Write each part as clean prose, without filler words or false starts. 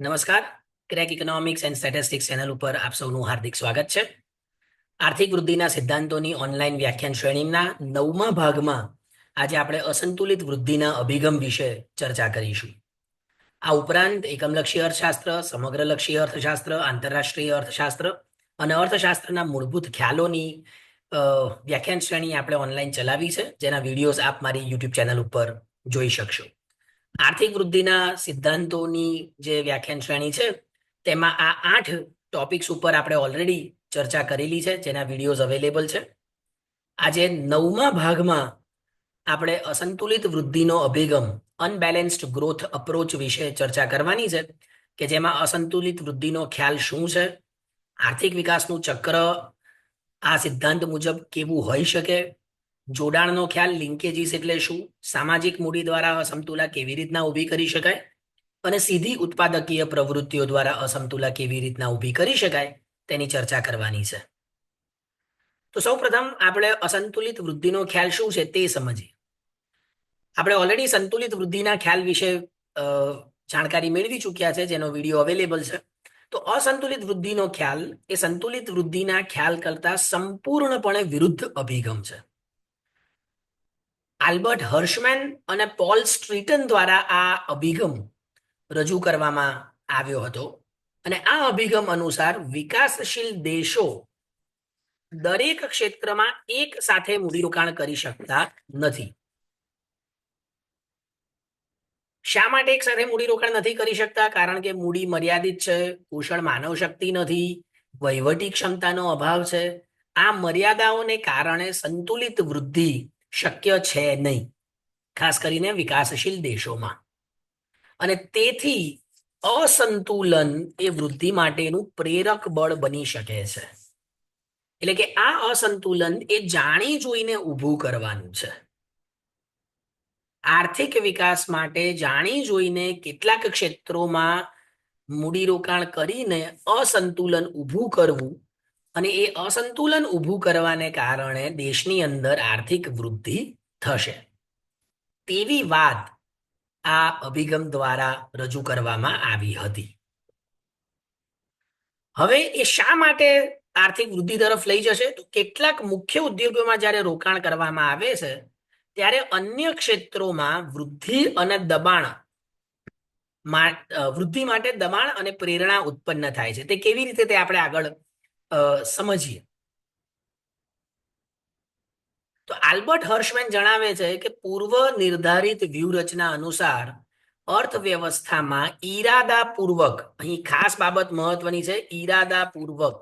નમસ્કાર. Crack economics and statistics channel ઉપર આપ સૌનું હાર્દિક સ્વાગત છે. આર્થિક વૃદ્ધિના સિદ્ધાંતોની ઓનલાઈન વ્યાખ્યાન શ્રેણીના 9મા ભાગમાં આજે આપણે અસંતુલિત વૃદ્ધિના અભિગમ વિશે ચર્ચા કરીશું. આ ઉપરાંત એકમલક્ષી અર્થશાસ્ત્ર, સમગ્રલક્ષી અર્થશાસ્ત્ર, આંતરરાષ્ટ્રીય અર્થશાસ્ત્ર અને અર્થશાસ્ત્રના મૂળભૂત ખ્યાલોની વ્યાખ્યાન શ્રેણી આપણે ઓનલાઈન ચલાવી છે, જેના વિડીયોઝ આપ મારી યુટ્યુબ ચેનલ ઉપર જોઈ શકશો. આર્થિક વૃદ્ધિના સિદ્ધાંતોની જે વ્યાખ્યાન શ્રેણી છે તેમાં આ 8 ટોપિક્સ ઉપર આપણે ઓલરેડી ચર્ચા કરેલી છે, જેના વિડીયોઝ અવેલેબલ છે. આજે 9મા ભાગમાં આપણે અસંતુલિત વૃદ્ધિનો અભિગમ, અનબેલેન્સ્ડ ગ્રોથ અપ્રોચ વિશે ચર્ચા કરવાની છે, કે જેમાં અસંતુલિત વૃદ્ધિનો ખ્યાલ શું છે, આર્થિક વિકાસનું ચક્ર આ સિદ્ધાંત મુજબ કેવું હોઈ શકે, જોડાણનો ખ્યાલ લિંકેજીસ એટલે શું, સામાજિક મૂડી દ્વારા અસમતુલા કેવી રીતના ઊભી કરી શકાય અને સીધી ઉત્પાદકીય પ્રવૃત્તિઓ દ્વારા અસમતુલા કેવી રીતના ઊભી કરી શકાય તેની ચર્ચા કરવાની છે. તો સૌપ્રથમ આપણે અસંતુલિત વૃદ્ધિનો ખ્યાલ શું છે તે સમજીએ. આપણે ઓલરેડી સંતુલિત વૃદ્ધિના ખ્યાલ વિશે જાણકારી મેળવી ચૂક્યા છે, જેનો વિડીયો અવેલેબલ છે. તો અસંતુલિત વૃદ્ધિનો ખ્યાલ એ સંતુલિત વૃદ્ધિના ખ્યાલ કરતા સંપૂર્ણપણે વિરુદ્ધ અભિગમ છે. આલ્બર્ટ હર્શમેન અને પોલ સ્ટ્રીટન દ્વારા આ અભિગમ રજૂ કરવામાં આવ્યો હતો અને આ અભિગમ અનુસાર વિકાસશીલ દેશો દરેક ક્ષેત્રમાં એક સાથે મૂડીરોકાણ કરી શકતા નથી. શા માટે એક સાથે મૂડીરોકાણ નથી કરી શકતા? કારણ કે મૂડી મર્યાદિત છે, કુશળ માનવ શક્તિ નથી, વહીવટી ક્ષમતાનો અભાવ છે. આ મર્યાદાઓને કારણે સંતુલિત વૃદ્ધિ શક્ય છે નહીં, ખાસ કરીને વિકાસશીલ દેશોમાં. અને તેથી અસંતુલન એ વૃદ્ધિ માટેનું પ્રેરક બળ બની શકે છે. એટલે કે આ અસંતુલન એ જાણી જોઈને ઊભું કરવાનું છે. આર્થિક વિકાસ માટે જાણી જોઈને કેટલાક ક્ષેત્રોમાં મૂડીરોકાણ કરીને અસંતુલન ઊભું કરવું અને એ અસંતુલન ઊભું કરવાને કારણે દેશની અંદર આર્થિક વૃદ્ધિ થશે તેવી વાત આ અભિગમ દ્વારા રજૂ કરવામાં આવી હતી. હવે એ શા માટે આર્થિક વૃદ્ધિ તરફ લઈ જશે? તો કેટલાક મુખ્ય ઉદ્યોગોમાં જ્યારે રોકાણ કરવામાં આવે છે ત્યારે અન્ય ક્ષેત્રોમાં વૃદ્ધિ માટે દબાણ અને પ્રેરણા ઉત્પન્ન થાય છે. તે કેવી રીતે તે આપણે આગળ સમજીએ. તો આલ્બર્ટ હર્શમેન જણાવે છે કે પૂર્વ નિર્ધારિત વ્યૂહરચના અનુસાર અર્થવ્યવસ્થામાં ઈરાદાપૂર્વક, અહીં ખાસ બાબત મહત્વની છે, ઈરાદાપૂર્વક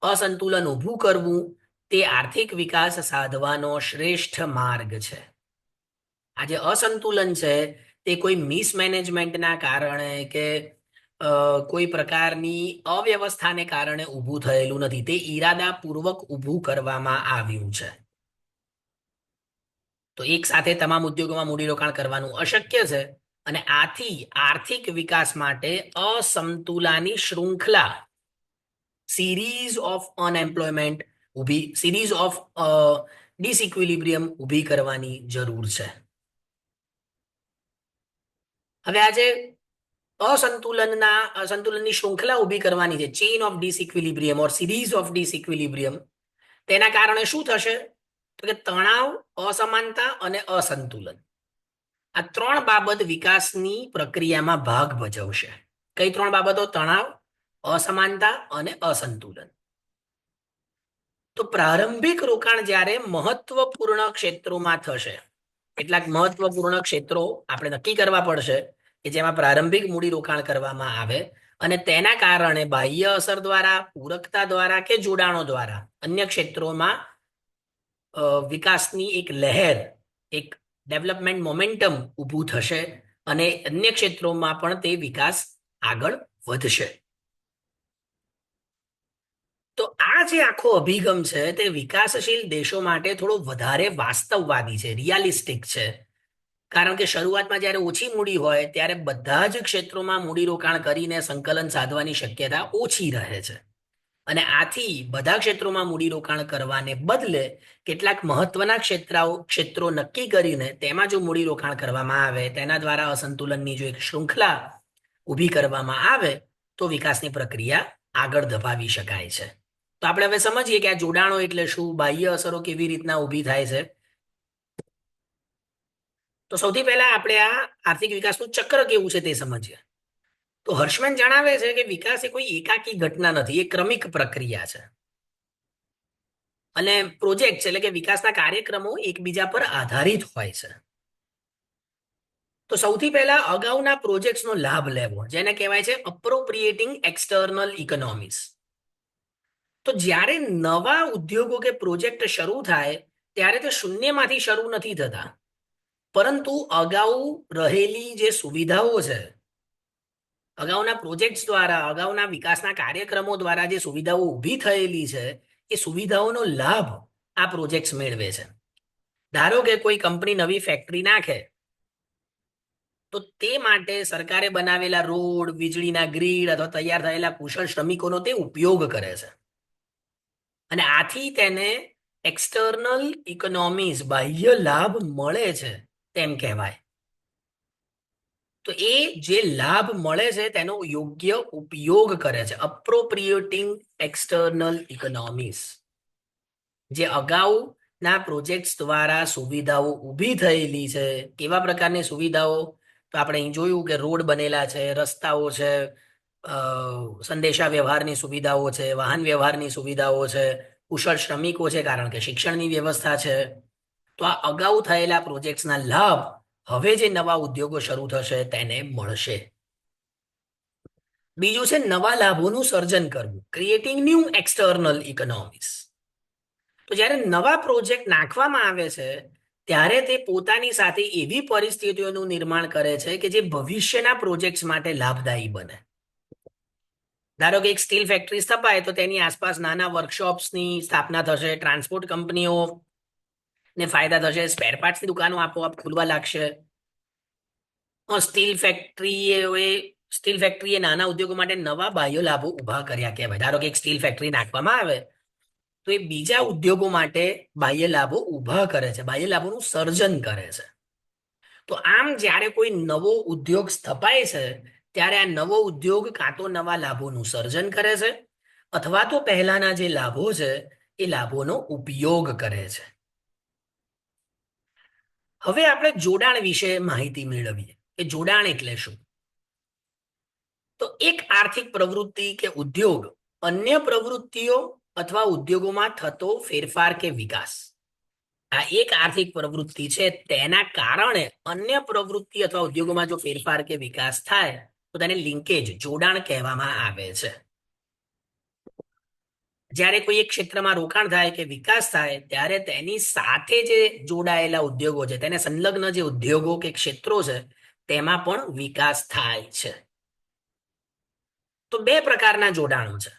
અસંતુલન ઊભું કરવું તે આર્થિક વિકાસ સાધવાનો શ્રેષ્ઠ માર્ગ છે. આ જે અસંતુલન છે તે કોઈ મિસમેનેજમેન્ટના કારણે કે કોઈ પ્રકારની અવ્યવસ્થાને કારણે ઊભું થયેલું નથી. તે ઈરાદાપૂર્વક ઊભું કરવામાં આવ્યું છે. તો એક સાથે તમામ ઉદ્યોગોમાં મૂડીરોકાણ કરવાનું અશક્ય છે અને આથી આર્થિક વિકાસ માટે અસમતુલાની શૃંખલા, series of unemployment series of disequilibrium ઊભી કરવાની જરૂર છે. હવે આજે અસંતુલનની શૃંખલા ઊભી કરવાની છે, chain of disequilibrium or series of disequilibrium. તેના કારણે શું થશે? તો કે તણાવ, અસમાનતા અને અસંતુલન, આ 3 બાબત વિકાસની પ્રક્રિયામાં ભાગ ભજવશે. કઈ 3 બાબતો? તણાવ, અસમાનતા અને અસંતુલન. તો પ્રારંભિક રોકાણ જ્યારે મહત્વપૂર્ણ ક્ષેત્રોમાં થશે, કેટલાક મહત્વપૂર્ણ ક્ષેત્રો આપણે નક્કી કરવા પડશે કે જેમાં પ્રારંભિક મૂડી રોકાણ કરવામાં આવે અને તેના કારણે બાહ્ય અસર દ્વારા, પૂરકતા દ્વારા કે જોડાણો દ્વારા અન્ય ક્ષેત્રોમાં વિકાસની એક લહેર, એક ડેવલપમેન્ટ મોમેન્ટમ ઊભું થશે અને અન્ય ક્ષેત્રોમાં પણ તે વિકાસ આગળ વધશે. તો આ જે આખો અભિગમ છે તે વિકાસશીલ દેશો માટે થોડો વધારે વાસ્તવવાદી છે, રિયાલિસ્ટિક છે. કારણ કે શરૂઆતમાં જ્યારે ઓછી મૂડી હોય ત્યારે બધા જ ક્ષેત્રોમાં મૂડીરોકાણ કરીને સંકલન સાધવાની શક્યતા ઓછી રહે છે અને આથી બધા ક્ષેત્રોમાં મૂડીરોકાણ કરવાને બદલે કેટલાક મહત્વના ક્ષેત્રો નક્કી કરીને તેમાં જો મૂડીરોકાણ કરવામાં આવે, તેના દ્વારા અસંતુલનની જો એક શૃંખલા ઊભી કરવામાં આવે તો વિકાસની પ્રક્રિયા આગળ ધપાવી શકાય છે. તો આપણે હવે સમજીએ કે આ જોડાણો એટલે શું, બાહ્ય અસરો કેવી રીતના ઊભી થાય છે. તો સૌથી પહેલા આપણે આ આર્થિક વિકાસનું ચક્ર કેવું છે તે સમજીએ. તો હર્ષમેન જણાવે છે કે વિકાસ એ કોઈ એકાકી ઘટના નથી, એ ક્રમિક પ્રક્રિયા છે. અને પ્રોજેક્ટ એટલે કે વિકાસના કાર્યક્રમો એકબીજા પર આધારિત હોય છે. તો સૌથી પહેલા અગાઉના પ્રોજેક્ટ્સનો લાભ લેવો, જેને કહેવાય છે અપ્રોપ્રિએટિંગ એક્સટર્નલ ઇકોનોમીઝ. તો જ્યારે નવા ઉદ્યોગો કે પ્રોજેક્ટ શરૂ થાય ત્યારે તે શૂન્યમાંથી શરૂ નથી થતા, પરંતુ અગાઉ રહેલી જે સુવિધાઓ છે, અગાઉના પ્રોજેક્ટ્સ દ્વારા, અગાઉના વિકાસના કાર્યક્રમો દ્વારા જે સુવિધાઓ ઊભી થયેલી છે એ સુવિધાઓનો લાભ આ પ્રોજેક્ટ્સ મેળવે છે. ધારો કે કોઈ કંપની નવી ફેક્ટરી નાખે તો તે માટે સરકારે બનાવેલા રોડ, વીજળીના ગ્રીડ અથવા તૈયાર થયેલા કુશળ શ્રમિકોનો તે ઉપયોગ કરે છે. અને આથી તેને એક્સટર્નલ ઇકોનોમીઝ, બાહ્ય લાભ મળે છે તેમ કહેવાય. તો એ જે લાભ મળે છે તેનો યોગ્ય ઉપયોગ કરે છે, અપ્રોપ્રિએટિંગ એક્સટર્નલ ઇકોનોમીઝ. જે અગાઉના પ્રોજેક્ટ્સ દ્વારા સુવિધાઓ ઊભી થયેલી છે, કેવા પ્રકારની સુવિધાઓ, તો આપણે અહીં જોયું કે રોડ બનેલા છે, રસ્તાઓ છે, સંદેશા વ્યવહારની સુવિધાઓ છે, વાહન વ્યવહારની સુવિધાઓ છે, કુશળ શ્રમિકો છે કારણ કે શિક્ષણની વ્યવસ્થા છે. તો આ અગાઉ થયેલા પ્રોજેક્ટ્સના લાભ હવે જે નવા ઉદ્યોગો શરૂ થશે તેને મળશે. બીજું છે નવા લાભોનું સર્જન કરવું, ક્રિએટિંગ ન્યૂ એક્સટર્નલ ઇકોનોમીઝ. તો જ્યારે નવા પ્રોજેક્ટ નાખવામાં આવે છે ત્યારે તે પોતાની સાથે એવી પરિસ્થિતિઓનું નિર્માણ કરે છે કે જે ભવિષ્યના પ્રોજેક્ટ્સ માટે લાભદાયી બને. ધારો કે એક સ્ટીલ ફેક્ટરી સ્થપાય તો તેની આસપાસ નાના વર્કશોપ્સની સ્થાપના થશે, ટ્રાન્સપોર્ટ કંપનીઓ ને ફાયદા થશે, સ્પેર પાર્ટ્સની દુકાનો આપોઆપ ખુલવા લાગશે. સ્ટીલ ફેક્ટરીએ નાના ઉદ્યોગો માટે નવા બાહ્ય લાભો ઉભા કર્યા કહેવાય. ધારો કે એક સ્ટીલ ફેક્ટરી નાખવામાં આવે તો એ બીજા ઉદ્યોગો માટે બાહ્ય લાભો ઉભા કરે છે, બાહ્ય લાભોનું સર્જન કરે છે. તો આમ જ્યારે કોઈ નવો ઉદ્યોગ સ્થપાય છે ત્યારે આ નવો ઉદ્યોગ કાં તો નવા લાભોનું સર્જન કરે છે અથવા તો પહેલાના જે લાભો છે એ લાભોનો ઉપયોગ કરે છે. હવે આપણે જોડાણ વિશે માહિતી મેળવીએ કે જોડાણ એટલે શું. તો એક આર્થિક પ્રવૃત્તિ કે ઉદ્યોગ અન્ય પ્રવૃત્તિઓ અથવા ઉદ્યોગોમાં થતો ફેરફાર કે વિકાસ, આ એક આર્થિક પ્રવૃત્તિ છે તેના કારણે અન્ય પ્રવૃત્તિ અથવા ઉદ્યોગોમાં જો ફેરફાર કે વિકાસ થાય તો તેને લિંકેજ, જોડાણ કહેવામાં આવે છે. જ્યારે કોઈ એક ક્ષેત્રમાં રોકાણ થાય કે વિકાસ થાય ત્યારે તેની સાથે જે જોડાયેલા ઉદ્યોગો છે, તેને સંલગ્ન જે ઉદ્યોગો કે ક્ષેત્રો છે તેમાં પણ વિકાસ થાય છે. તો બે પ્રકારના જોડાણો છે.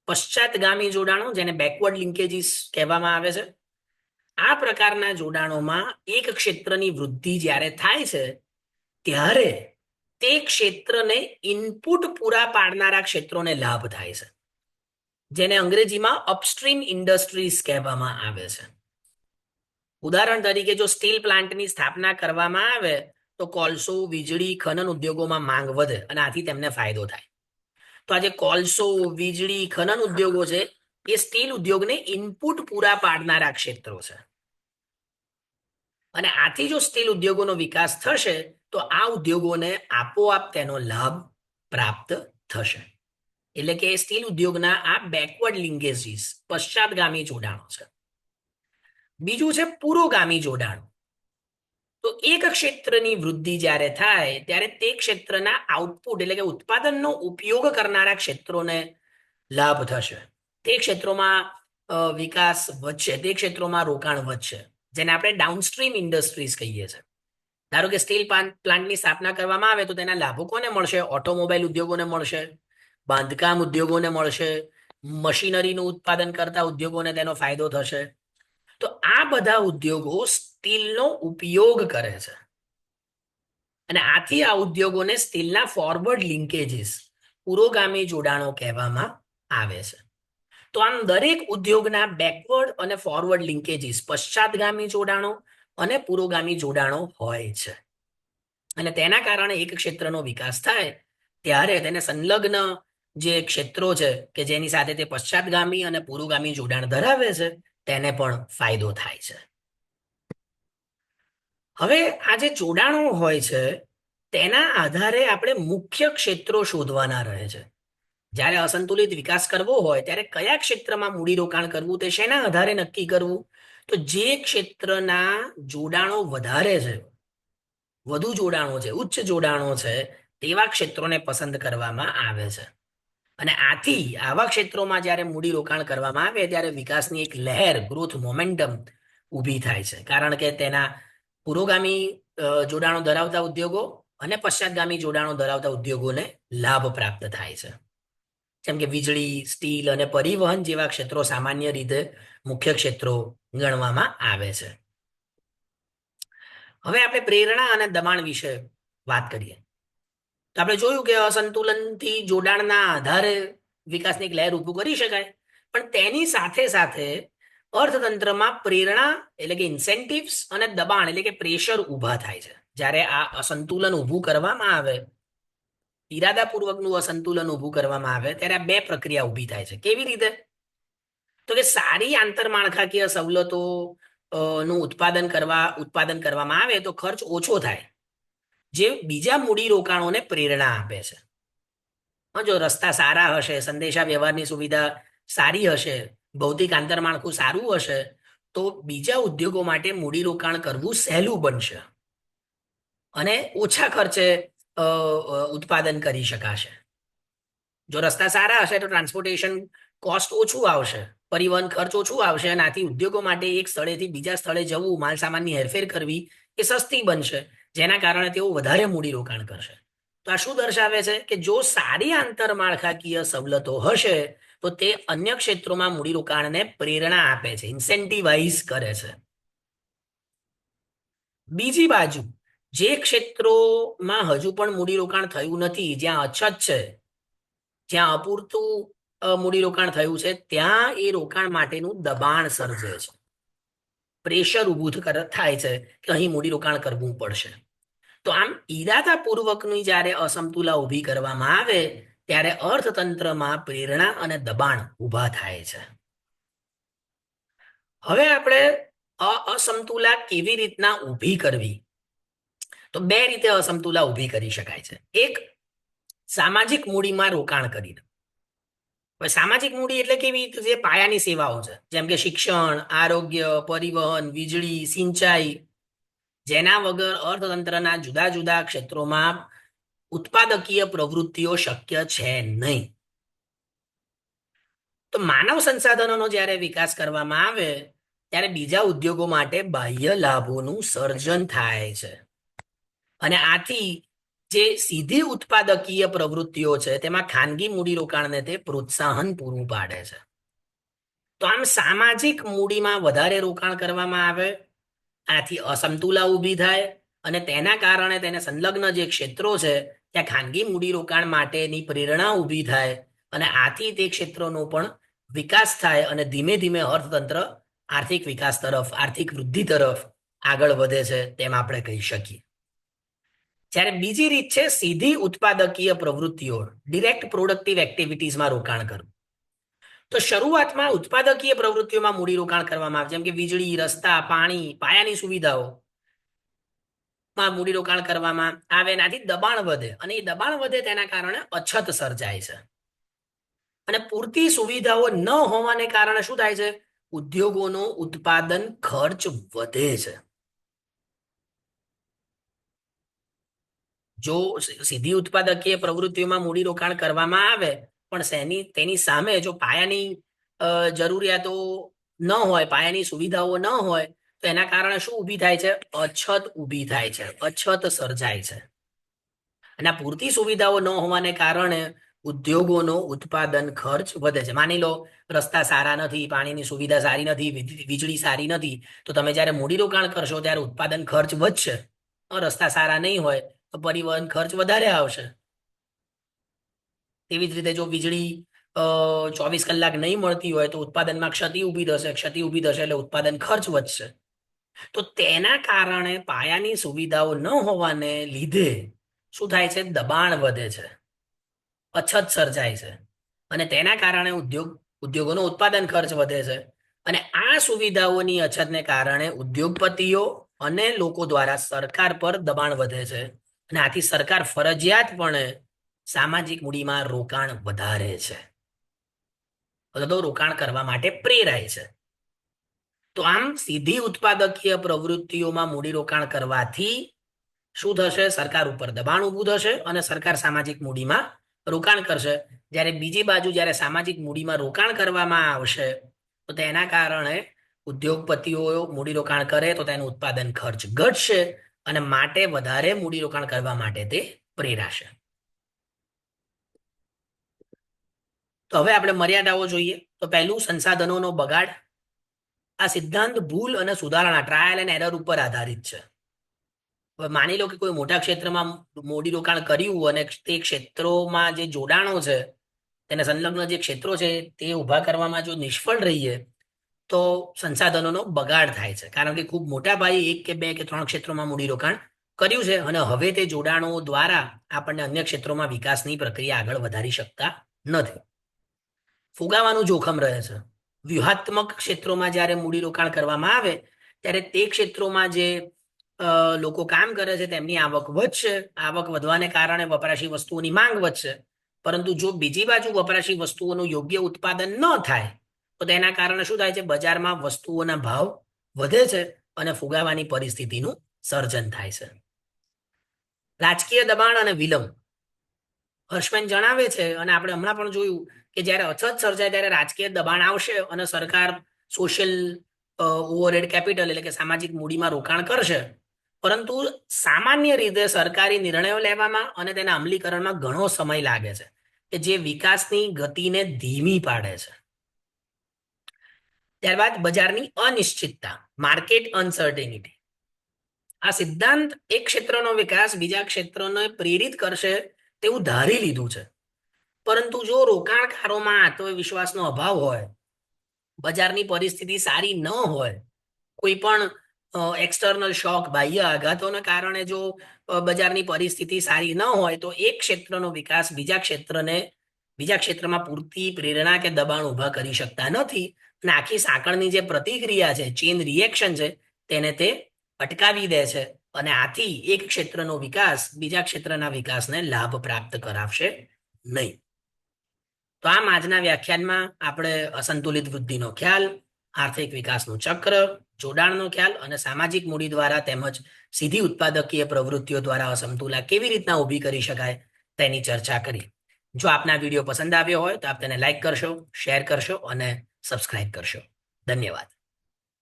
પશ્ચાતગામી જોડાણો, જેને બેકવર્ડ લિંકેજીસ કહેવામાં આવે છે. આ પ્રકારના જોડાણોમાં એક ક્ષેત્રની વૃદ્ધિ જ્યારે થાય છે ત્યારે તે ક્ષેત્રને ઇનપુટ પૂરા પાડનારા ક્ષેત્રોને લાભ થાય છે, જેને અંગ્રેજીમાં અપસ્ટ્રીમ ઇન્ડસ્ટ્રીઝ કહેવામાં આવે છે. ઉદાહરણ તરીકે જો સ્ટીલ પ્લાન્ટની સ્થાપના કરવામાં આવે તો કોલસો, વીજળી, ખનન ઉદ્યોગોમાં માંગ વધે અને આથી તેમને ફાયદો થાય. તો આજે કોલસો, વીજળી, ખનન ઉદ્યોગો છે એ સ્ટીલ ઉદ્યોગને ઇનપુટ પૂરા પાડનારા ક્ષેત્રો છે. અને આથી જો સ્ટીલ ઉદ્યોગોનો વિકાસ થશે તો આ ઉદ્યોગોને આપોઆપ તેનો લાભ પ્રાપ્ત થશે. એટલે કે સ્ટીલ ઉદ્યોગના આ બેકવર્ડ લિંકેજીસ, પશ્ચાતગામી જોડાણો છે. બીજું છે પુરોગામી જોડાણો. તો એક ક્ષેત્રની વૃદ્ધિ જ્યારે થાય ત્યારે તે ક્ષેત્રના આઉટપુટ એટલે કે ઉત્પાદનનો ઉપયોગ કરનારા ક્ષેત્રોને લાભ થશે. તે ક્ષેત્રોમાં વિકાસ વધશે, તે ક્ષેત્રોમાં રોકાણ વધશે, જેને આપણે ડાઉનસ્ટ્રીમ ઇન્ડસ્ટ્રીઝ કહીએ છીએ. ધારો કે સ્ટીલ પ્લાન્ટની સ્થાપના કરવામાં આવે તો તેના લાભો કોને મળશે? ઓટોમોબાઈલ ઉદ્યોગોને મળશે, બાંધકામ ઉદ્યોગોને મળશે, મશીનરીનું ઉત્પાદન કરતા ઉદ્યોગોને તેનો ફાયદો થશે. તો આ બધા ઉદ્યોગો સ્ટીલનો ઉપયોગ કરે છે અને આથી આ ઉદ્યોગોને સ્ટીલના ફોરવર્ડ લિંકેજીસ, પુરોગામી જોડાણો કહેવામાં આવે છે. તો આમ દરેક ઉદ્યોગના બેકવર્ડ અને ફોરવર્ડ લિંકેજીસ, પશ્ચાતગામી જોડાણો અને પુરોગામી જોડાણો હોય છે. અને તેના કારણે એક ક્ષેત્રનો વિકાસ થાય ત્યારે તેને સંલગ્ન જે ક્ષેત્રો છે કે જેની સાથે તે પશ્ચાદગામી અને પુરોગામી જોડાણ ધરાવે છે તેને પણ ફાયદો થાય છે. હવે આ જે જોડાણો હોય છે તેના આધારે આપણે મુખ્ય ક્ષેત્રો શોધવાના રહે છે. જ્યારે અસંતુલિત વિકાસ કરવો હોય ત્યારે કયા ક્ષેત્રમાં મૂડીરોકાણ કરવું તે શેના આધારે નક્કી કરવું? તો જે ક્ષેત્રના જોડાણો વધારે છે, વધુ જોડાણો છે, ઉચ્ચ જોડાણો છે, તેવા ક્ષેત્રોને પસંદ કરવામાં આવે છે. અને આથી આવા ક્ષેત્રોમાં જ્યારે મૂડીરોકાણ કરવામાં આવે ત્યારે વિકાસની એક લહેર, ગ્રોથ મોમેન્ટમ ઊભી થાય છે. કારણ કે તેના પુરોગામી જોડાણો ધરાવતા ઉદ્યોગો અને પશ્ચાદગામી જોડાણો ધરાવતા ઉદ્યોગોને લાભ પ્રાપ્ત થાય છે. જેમ કે વીજળી, સ્ટીલ અને પરિવહન જેવા ક્ષેત્રો સામાન્ય રીતે મુખ્ય ક્ષેત્રો ગણવામાં આવે છે. હવે આપણે પ્રેરણા અને દબાણ વિશે વાત કરીએ. તો આપણે જોયું કે અસંતુલનથી જોડાણના આધારે વિકાસની એક લહેર ઊભું કરી શકાય, પણ તેની સાથે સાથે અર્થતંત્રમાં પ્રેરણા એટલે કે ઇન્સેન્ટિવ્સ અને દબાણ એટલે કે પ્રેશર ઊભા થાય છે. જ્યારે આ અસંતુલન ઊભું કરવામાં આવે, ઈરાદાપૂર્વકનું અસંતુલન ઊભું કરવામાં આવે ત્યારે આ બે પ્રક્રિયા ઊભી થાય છે. કેવી રીતે? તો કે સારી આંતરમાળખાકીય સવલતો નું ઉત્પાદન કરવામાં આવે તો ખર્ચ ઓછો થાય, જે બીજા મૂડી રોકાણોને પ્રેરણા આપે છે. જો રસ્તા સારા હશે, સંદેશા વ્યવહારની સુવિધા સારી હશે, ભૌતિક આંતરમાળખું સારું હશે તો બીજા ઉદ્યોગો માટે મૂડીરોકાણ કરવું સહેલું બનશે અને ઓછા ખર્ચે ઉત્પાદન કરી શકાશે. જો રસ્તા સારા હશે તો ટ્રાન્સપોર્ટેશન કોસ્ટ ઓછું આવશે, પરિવહન ખર્ચ ઓછું આવશે અને આથી ઉદ્યોગો માટે એક સ્થળેથી બીજા સ્થળે જવું, માલ સામાનની હેરફેર કરવી એ સસ્તી બનશે, જેના કારણે તેઓ વધારે મૂડીરોકાણ કરશે. તો આ શું દર્શાવે છે કે જો સારી આંતરમાળખાકીય સવલતો હશે તો તે અન્ય ક્ષેત્રોમાં મૂડીરોકાણને પ્રેરણા આપે છે, ઇન્સેન્ટિવાઇઝ કરે છે. બીજી બાજુ જે ક્ષેત્રોમાં હજુ પણ મૂડીરોકાણ થયું નથી, જ્યાં અછત છે, જ્યાં અપૂરતું મૂડીરોકાણ થયું છે, ત્યાં એ રોકાણ માટેનું દબાણ સર્જે છે, પ્રેશર ઊભું થાય છે કે અહીં મૂડીરોકાણ કરવું પડશે. તો આમ ઈરાદાપૂર્વકની જ્યારે અસમતુલા ઊભી કરવામાં આવે ત્યારે અર્થતંત્રમાં પ્રેરણા અને દબાણ ઊભા થાય છે. હવે આપણે અસમતુલા કેવી રીતના ઊભી કરવી? તો બે રીતે અસમતુલા ઊભી કરી શકાય છે. એક, સામાજિક મૂડીમાં રોકાણ કરીને. હવે સામાજિક મૂડી એટલે કેવી? જે પાયાની સેવાઓ છે, જેમ કે શિક્ષણ, આરોગ્ય, પરિવહન, વીજળી, સિંચાઈ, જેના વગર અર્થતંત્રના જુદા જુદા ક્ષેત્રોમાં ઉત્પાદકીય પ્રવૃત્તિઓ શક્ય છે નહીં. તો માનવ સંસાધનોનો જ્યારે વિકાસ કરવામાં આવે ત્યારે બીજા ઉદ્યોગો માટે બાહ્ય લાભોનું સર્જન થાય છે અને આથી જે સીધી ઉત્પાદકીય પ્રવૃત્તિઓ છે તેમાં ખાનગી મૂડીરોકાણને તે પ્રોત્સાહન પૂરું પાડે છે. તો આમ સામાજિક મૂડીમાં વધારે રોકાણ કરવામાં આવે, આથી અસમતુલા ઊભી થાય અને તેના કારણે તેને સંલગ્ન જે ક્ષેત્રો છે ત્યાં ખાનગી મૂડીરોકાણ માટેની પ્રેરણા ઊભી થાય અને આથી તે ક્ષેત્રોનો પણ વિકાસ થાય અને ધીમે ધીમે અર્થતંત્ર આર્થિક વિકાસ તરફ, આર્થિક વૃદ્ધિ તરફ આગળ વધે છે તેમ આપણે કહી શકીએ. જ્યારે બીજી રીત છે સીધી ઉત્પાદકીય પ્રવૃત્તિઓ, ડિરેક્ટ પ્રોડક્ટિવ એક્ટિવિટીઝમાં રોકાણ કરવું. તો શરૂઆતમાં ઉત્પાદકીય પ્રવૃત્તિઓમાં મૂડીરોકાણ કરવામાં આવે, જેમ કે વીજળી, રસ્તા, પાણી, પાયાની સુવિધાઓ માં મૂડીરોકાણ કરવામાં આવે, એનાથી દબાણ વધે અને એ દબાણ વધે તેના કારણે અછત સર્જાય છે અને પૂરતી સુવિધાઓ ન હોવાને કારણે શું થાય છે? ઉદ્યોગોનો ઉત્પાદન ખર્ચ વધે છે. જો સીધી ઉત્પાદકીય પ્રવૃત્તિઓમાં મૂડીરોકાણ કરવામાં આવે પણ તેની સામે જો પાયાની જરૂરિયાતો ન હોય, પાયાની સુવિધાઓ ન હોય તો એના કારણે શું ઊભી થાય છે? અછત ઊભી થાય છે, અછત સર્જાય છે. અને પૂરતી સુવિધાઓ ન હોવાને કારણે ઉદ્યોગોનો ઉત્પાદન ખર્ચ વધે છે. માની લો રસ્તા સારા નથી, પાણીની સુવિધા સારી નથી, વીજળી સારી નથી, તો તમે જ્યારે મૂડીરોકાણ કરશો ત્યારે ઉત્પાદન ખર્ચ વધશે. રસ્તા સારા નહીં હોય તો પરિવહન ખર્ચ વધારે આવશે. તેવી જ રીતે જો વીજળી 24 કલાક નહીં મળતી હોય તો ઉત્પાદનમાં ક્ષતિ ઊભી થશે એટલે ઉત્પાદન ખર્ચ વધશે. તો તેના કારણે પાયાની સુવિધાઓ ન હોવાને લીધે શું થાય છે? દબાણ વધે છે અછત સર્જાય છે અને તેના કારણે ઉદ્યોગોનો ઉત્પાદન ખર્ચ વધે છે અને આ સુવિધાઓની અછતને કારણે ઉદ્યોગપતિઓ અને લોકો દ્વારા સરકાર પર દબાણ વધે છે અને આથી સરકાર ફરજિયાતપણે સામાજિક મૂડીમાં રોકાણ વધારે છે અથવા તો રોકાણ કરવા માટે પ્રેરાય છે. તો આમ સીધી ઉત્પાદકીય પ્રવૃત્તિઓમાં મૂડીરોકાણ કરવાથી શું થશે? સરકાર ઉપર દબાણ ઊભું થશે અને સરકાર સામાજિક મૂડીમાં રોકાણ કરશે. જ્યારે બીજી બાજુ જ્યારે સામાજિક મૂડીમાં રોકાણ કરવામાં આવશે તો તેના કારણે ઉદ્યોગપતિઓ મૂડીરોકાણ કરે તો તેનું ઉત્પાદન ખર્ચ ઘટશે અને માટે વધારે મૂડીરોકાણ કરવા માટે તે પ્રેરાશે. તો હવે આપણે મર્યાદાઓ જોઈએ. તો પહેલું, સંસાધનોનો બગાડ. આ સિદ્ધાંત ભૂલ અને સુધારણા, ટ્રાયલ એન્ડ એરર ઉપર આધારિત છે. હવે માની લો કે કોઈ મોટા ક્ષેત્રમાં મૂડીરોકાણ કર્યું અને તે ક્ષેત્રોમાં જે જોડાણો છે, તેને સંલગ્ન જે ક્ષેત્રો છે તે ઊભા કરવામાં જો નિષ્ફળ રહીએ તો સંસાધનોનો બગાડ થાય છે. કારણ કે ખૂબ મોટા પાયે 1 કે 2 કે 3 ક્ષેત્રોમાં મૂડીરોકાણ કર્યું છે અને હવે તે જોડાણો દ્વારા આપણને અન્ય ક્ષેત્રોમાં વિકાસની પ્રક્રિયા આગળ વધારી શકતા નથી. ફુગાવાનું જોખમ રહે છે. વ્યૂહાત્મક ક્ષેત્રોમાં જ્યારે મૂડીરોકાણ કરવામાં આવે ત્યારે તે ક્ષેત્રોમાં જે લોકો કામ કરે છે તેમની આવક વધશે. આવક વધવાને કારણે વપરાશી વસ્તુઓની માંગ વધશે. પરંતુ જો બીજી બાજુ વપરાશી વસ્તુઓનું યોગ્ય ઉત્પાદન ન થાય તો તેના કારણે શું થાય છે? બજારમાં વસ્તુઓના ભાવ વધે છે અને ફુગાવાની પરિસ્થિતિનું સર્જન થાય છે. રાજકીય દબાણ અને વિલંબ. હર્ષમેન જણાવે છે અને આપણે હમણાં પણ જોયું કે જ્યારે અછત સર્જાય ત્યારે રાજકીય દબાણ આવશે અને સરકાર સોશિયલ ઓવરહેડ કેપિટલ એટલે કે સામાજિક મૂડીમાં રોકાણ કરશે. પરંતુ સામાન્ય રીતે સરકારી નિર્ણયો લેવામાં અને તેના અમલીકરણમાં ઘણો સમય લાગે છે કે જે વિકાસની ગતિને ધીમી પાડે છે. ત્યારબાદ બજારની અનિશ્ચિતતા, માર્કેટ અનસર્ટેનિટી. આ સિદ્ધાંત એક ક્ષેત્રનો વિકાસ બીજા ક્ષેત્રને પ્રેરિત કરશે તેવું ધારી લીધું છે. પરંતુ જો રોકાણકારોમાં આત્મવિશ્વાસનો અભાવ હોય, બજારની પરિસ્થિતિ સારી ન હોય, કોઈ પણ એક્સટર્નલ શોક, બાહ્ય આઘાતોના કારણે જો બજારની પરિસ્થિતિ સારી ન હોય તો એક ક્ષેત્રનો વિકાસ બીજા ક્ષેત્રમાં પૂરતી પ્રેરણા કે દબાણ ઊભા કરી શકતા નથી અને આખી સાંકળની જે પ્રતિક્રિયા છે, ચેઇન રિએક્શન છે, તેને તે અટકાવી દે છે અને આથી એક ક્ષેત્રનો વિકાસ બીજા ક્ષેત્રના વિકાસને લાભ પ્રાપ્ત કરાવશે નહીં. તો આમ આજના વ્યાખ્યાનમાં આપણે અસંતુલિત વૃદ્ધિનો ખ્યાલ, આર્થિક વિકાસનું ચક્ર, જોડાણનો ખ્યાલ અને સામાજિક મૂડી દ્વારા તેમજ સીધી ઉત્પાદકીય પ્રવૃત્તિઓ દ્વારા અસમતુલા કેવી રીતના ઊભી કરી શકાય તેની ચર્ચા કરી. જો આપના વિડીયો પસંદ આવ્યો હોય તો આપ તેને લાઈક કરશો, શેર કરશો અને સબસ્ક્રાઇબ કરશો. ધન્યવાદ.